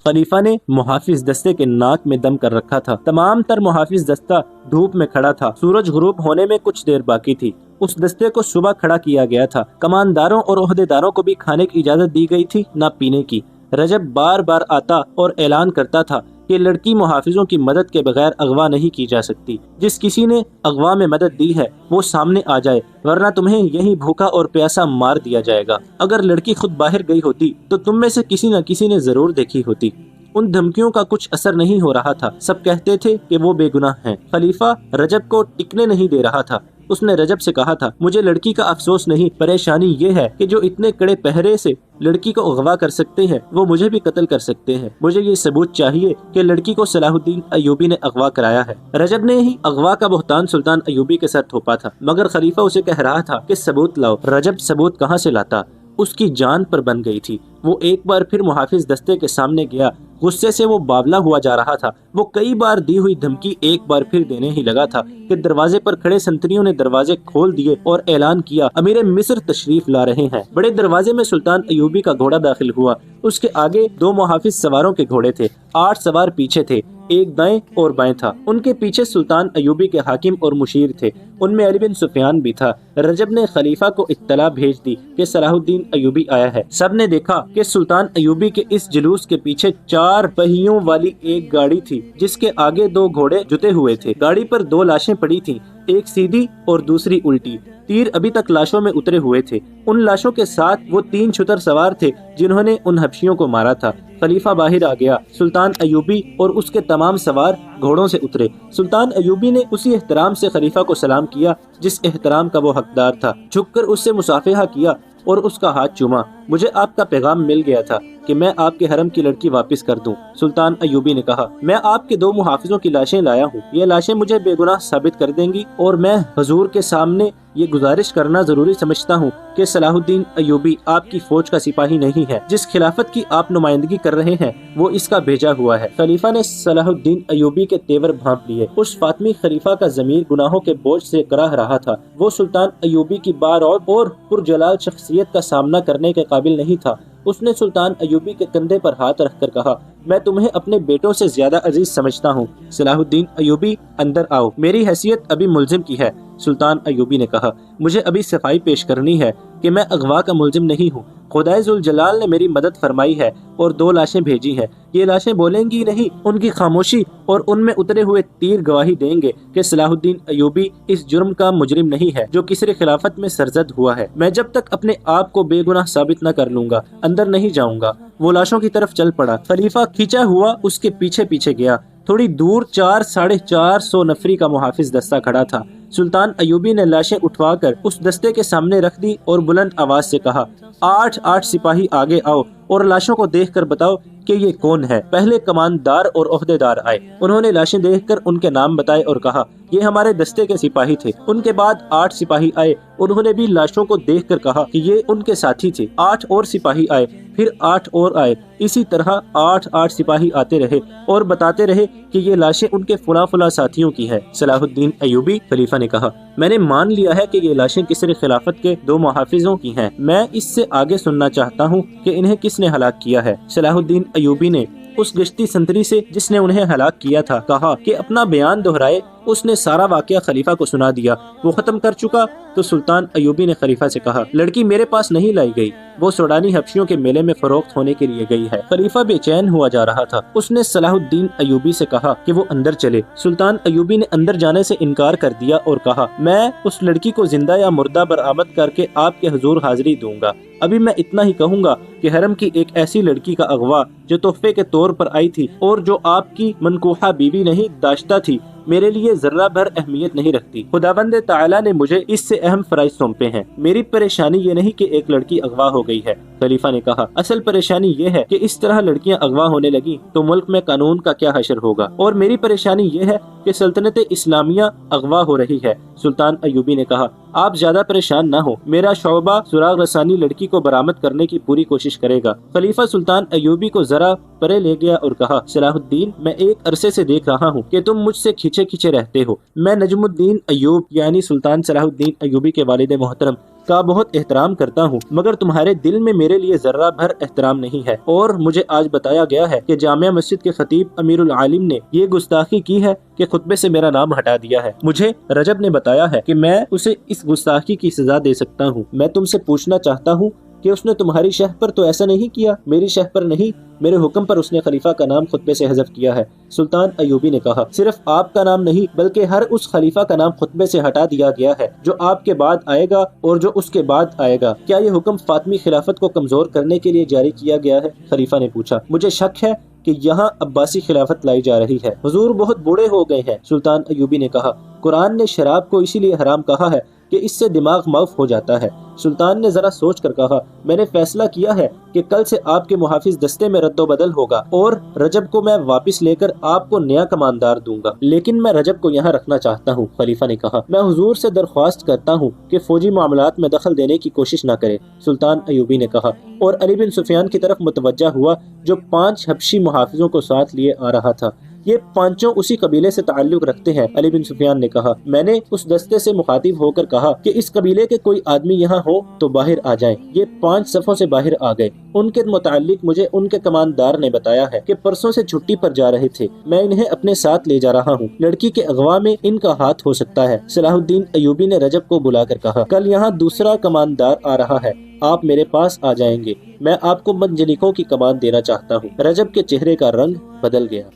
खलीफा ने मुहाफिज दस्ते के नाक में दम कर रखा था। तमाम तर मुहाफिज दस्ता धूप में खड़ा था। सूरज गुरूब होने में कुछ देर बाकी थी। उस दस्ते को सुबह खड़ा किया गया था। कमानदारों और ओहदेदारों को भी खाने की इजाजत दी गई थी, न पीने की। रजब बार बार आता और ऐलान करता था कि लड़की मुहाफिजों की मदद के बगैर अगवा नहीं की जा सकती। जिस किसी ने अगवा में मदद दी है वो सामने आ जाए, वरना तुम्हें यही भूखा और प्यासा मार दिया जाएगा। अगर लड़की खुद बाहर गई होती तो तुम में से किसी न किसी ने जरूर देखी होती। उन धमकियों का कुछ असर नहीं हो रहा था। सब कहते थे कि वो बेगुनाह हैं। खलीफा रजब को टिकने नहीं दे रहा था। उसने रजब से कहा था, मुझे लड़की का अफसोस नहीं, परेशानी ये है कि जो इतने कड़े पहरे से लड़की को अगवा कर सकते हैं वो मुझे भी कत्ल कर सकते हैं। मुझे ये सबूत चाहिए कि लड़की को सलाहुद्दीन अयूबी ने अगवा कराया है। रजब ने ही अगवा का बहतान सुल्तान अयूबी के सर थोपा था, मगर खलीफा उसे कह रहा था कि सबूत लाओ। रजब सबूत कहाँ से लाता? उसकी जान पर बन गई थी। वो एक बार फिर मुहाफिज दस्ते के सामने गया। गुस्से से वो बावला हुआ जा रहा था। वो कई बार दी हुई धमकी एक बार फिर देने ही लगा था कि दरवाजे पर खड़े संतरियों ने दरवाजे खोल दिए और ऐलान किया, अमीर मिस्र तशरीफ ला रहे हैं। बड़े दरवाजे में सुल्तान अयूबी का घोड़ा दाखिल हुआ। उसके आगे 2 मुहाफिज सवारों के घोड़े थे। 8 सवार पीछे थे, एक दाएं और बाएं था। उनके पीछे सुल्तान अयूबी के हाकिम और मुशीर थे। उनमें अली बिन सुफियान भी था। रजब ने खलीफा को इत्तला भेज दी कि सलाहुद्दीन अयूबी आया है। सब ने देखा कि सुल्तान अयूबी के इस जुलूस के पीछे 4 पहियों वाली एक गाड़ी थी, जिसके आगे 2 घोड़े जुते हुए थे। गाड़ी पर 2 लाशें पड़ी थीं, एक सीधी और दूसरी उल्टी। तीर अभी तक लाशों में उतरे हुए थे। उन लाशों के साथ वो 3 छुतर सवार थे जिन्होंने उन हबशियों को मारा था। खलीफा बाहर आ गया। सुल्तान अयूबी और उसके तमाम सवार घोड़ों से उतरे। सुल्तान अयूबी ने उसी एहतराम से खलीफा को सलाम किया जिस एहतराम का वो हकदार था। झुककर उससे मुसाफिहा किया और उसका हाथ चूमा। मुझे आपका पैगाम मिल गया था कि मैं आपके हरम की लड़की वापस कर दूं। सुल्तान अयूबी ने कहा, मैं आपके 2 मुहाफिजों की लाशें लाया हूँ। ये लाशें मुझे बेगुनाह साबित कर देंगी और मैं हुजूर के सामने ये गुजारिश करना जरूरी समझता हूँ कि सलाहुद्दीन अयूबी आपकी फौज का सिपाही नहीं है। जिस खिलाफत की आप नुमाइंदगी कर रहे हैं वो इसका भेजा हुआ है। खलीफा ने सलाहुद्दीन अयूबी के तेवर भांप लिए। उस फातमी खलीफा का जमीर गुनाहों के बोझ से कराह रहा था। वो सुल्तान अयूबी की बारौब और पुरजलाल शख्सियत का सामना करने के काबिल नहीं था। उसने सुल्तान अयूबी के कंधे पर हाथ रखकर कहा, मैं तुम्हें अपने बेटों से ज्यादा अजीज समझता हूँ। सलाहुद्दीन अयूबी, अंदर आओ, मेरी हैसियत अभी मुल्जिम की है। सुल्तान अयूबी ने कहा, मुझे अभी सफाई पेश करनी है कि मैं अगवा का मुल्जिम नहीं हूँ। खुदाए जुल जलाल ने मेरी मदद फरमाई है और 2 लाशें भेजी हैं। ये लाशें बोलेंगी नहीं, उनकी खामोशी और उनमें उतरे हुए तीर गवाही देंगे कि सलाहुद्दीन अयूबी इस जुर्म का मुजरिम नहीं है जो किसी खिलाफत में सरजद हुआ है। मैं जब तक अपने आप को बेगुनाह साबित न कर लूंगा अंदर नहीं जाऊंगा। वो लाशों की तरफ चल पड़ा। खलीफा खींचा हुआ उसके पीछे पीछे गया। थोड़ी दूर 400-450 नफरी का मुहाफिज दस्ता खड़ा था। सुल्तान अयूबी ने लाशें उठवाकर उस दस्ते के सामने रख दी और बुलंद आवाज से कहा, 8-8 सिपाही आगे आओ और लाशों को देखकर बताओ कि ये कौन है। पहले कमानदार और ओहदेदार आए। उन्होंने लाशें देखकर उनके नाम बताए और कहा, ये हमारे दस्ते के सिपाही थे। उनके बाद 8 सिपाही आए। उन्होंने भी लाशों को देखकर कहा कि ये उनके साथी थे। 8 और सिपाही आए, फिर 8 और आए। इसी तरह 8-8 सिपाही आते रहे और बताते रहे कि ये लाशें उनके फुला साथियों की है। सलाहुद्दीन अयूबी, खलीफा ने कहा, मैंने मान लिया है कि ये लाशें किसरे खिलाफत के 2 मुहाफिजों की हैं। मैं इससे आगे सुनना चाहता हूँ कि इन्हें किसने हलाक किया है। सलाहुद्दीन अयूबी ने उस गश्ती संतरी से जिसने उन्हें हलाक किया था कहा कि अपना बयान दोहराए। उसने सारा वाकया खलीफा को सुना दिया। वो खत्म कर चुका तो सुल्तान अयूबी ने खलीफा से कहा, लड़की मेरे पास नहीं लाई गई, वो सुडानी हबशियों के मेले में फरोख्त होने के लिए गई है। खलीफा बेचैन हुआ जा रहा था। उसने सलाहुद्दीन अयूबी से कहा कि वो अंदर चले। सुल्तान अयूबी ने अंदर जाने से इनकार कर दिया और कहा, मैं उस लड़की को जिंदा या मुर्दा बरामद करके आपके हुजूर हाजिरी दूंगा। अभी मैं इतना ही कहूँगा कि हरम की एक ऐसी लड़की का अगवा जो तोहफे के तौर पर आई थी और जो आपकी मनकूहा बीवी नहीं दाश्ता थी, मेरे लिए जर्रा भर अहमियत नहीं रखती। खुदावंद ताला ने मुझे इससे अहम फराइज सौंपे हैं। मेरी परेशानी ये नहीं कि एक लड़की अगवा हो गई है। खलीफा ने कहा, असल परेशानी ये है कि इस तरह लड़कियां अगवा होने लगी तो मुल्क में कानून का क्या हशर होगा। और मेरी परेशानी ये है कि सल्तनत इस्लामिया अगवा हो रही है। सुल्तान अयूबी ने कहा, आप ज्यादा परेशान न हो, मेरा शोबा सुराग रसानी लड़की को बरामद करने की पूरी कोशिश करेगा। खलीफा सुल्तान अयूबी को जरा परे ले गया और कहा, सलाहुद्दीन, मैं एक अरसे से देख रहा हूँ कि तुम मुझसे खींचे रहते हो। मैं नजमुद्दीन अयूब यानी सुल्तान सलाहुद्दीन अयूबी के वालिद मोहतरम का बहुत एहतराम करता हूँ, मगर तुम्हारे दिल में मेरे लिए जर्रा भर एहतराम नहीं है। और मुझे आज बताया गया है कि जामिया मस्जिद के खतीब अमीरुल आलिम ने ये गुस्ताखी की है कि खुतबे से मेरा नाम हटा दिया है। मुझे रजब ने बताया है कि मैं उसे इस गुस्ताखी की सजा दे सकता हूँ। मैं तुमसे पूछना चाहता हूँ कि उसने तुम्हारी शह पर तो ऐसा नहीं किया, मेरी शह पर नहीं, मेरे हुक्म पर उसने खलीफा का नाम खुतबे से हज़फ किया है। सुल्तान अयूबी ने कहा, सिर्फ आपका नाम नहीं बल्कि हर उस खलीफा का नाम खुतबे से हटा दिया गया है जो आपके बाद आएगा और जो उसके बाद आएगा। क्या ये हुक्म फातमी खिलाफत को कमजोर करने के लिए जारी किया गया है? खलीफा ने पूछा। मुझे शक है कि यहाँ अब्बासी खिलाफत लाई जा रही है। हुजूर बहुत बूढ़े हो गए हैं। सुल्तान अयूबी ने कहा, कुरान ने शराब को इसीलिए हराम कहा है कि इससे दिमाग मौफ हो जाता है। सुल्तान ने जरा सोच कर कहा, मैंने फैसला किया है कि कल से आपके मुहाफिज दस्ते में रद्दोबदल होगा और रजब को मैं वापस लेकर आपको नया कमानदार दूंगा, लेकिन मैं रजब को यहाँ रखना चाहता हूँ। खलीफा ने कहा, मैं हुजूर से दरख्वास्त करता हूँ कि फौजी मामलात में दखल देने की कोशिश न करे। सुल्तान अयूबी ने कहा और अली बिन सुफियान की तरफ मुतवज्जा हुआ जो 5 हबशी मुहाफिजों को साथ लिए आ रहा था। ये पांचों उसी कबीले से ताल्लुक रखते हैं। अली बिन सुफियान ने कहा, मैंने उस दस्ते से मुखातिब होकर कहा कि इस कबीले के कोई आदमी यहाँ हो तो बाहर आ जाएं। ये 5 सफों से बाहर आ गए। उनके मुतालिक मुझे उनके कमानदार ने बताया है कि परसों से छुट्टी पर जा रहे थे। मैं इन्हें अपने साथ ले जा रहा हूँ। लड़की के अगवा में इनका हाथ हो सकता है। सलाहुद्दीन अयूबी ने रजब को बुलाकर कहा, कल यहाँ दूसरा कमानदार आ रहा है, आप मेरे पास आ जाएंगे। मैं आपको मंजलिकों की कमान देना चाहता हूँ। रजब के चेहरे का रंग बदल गया।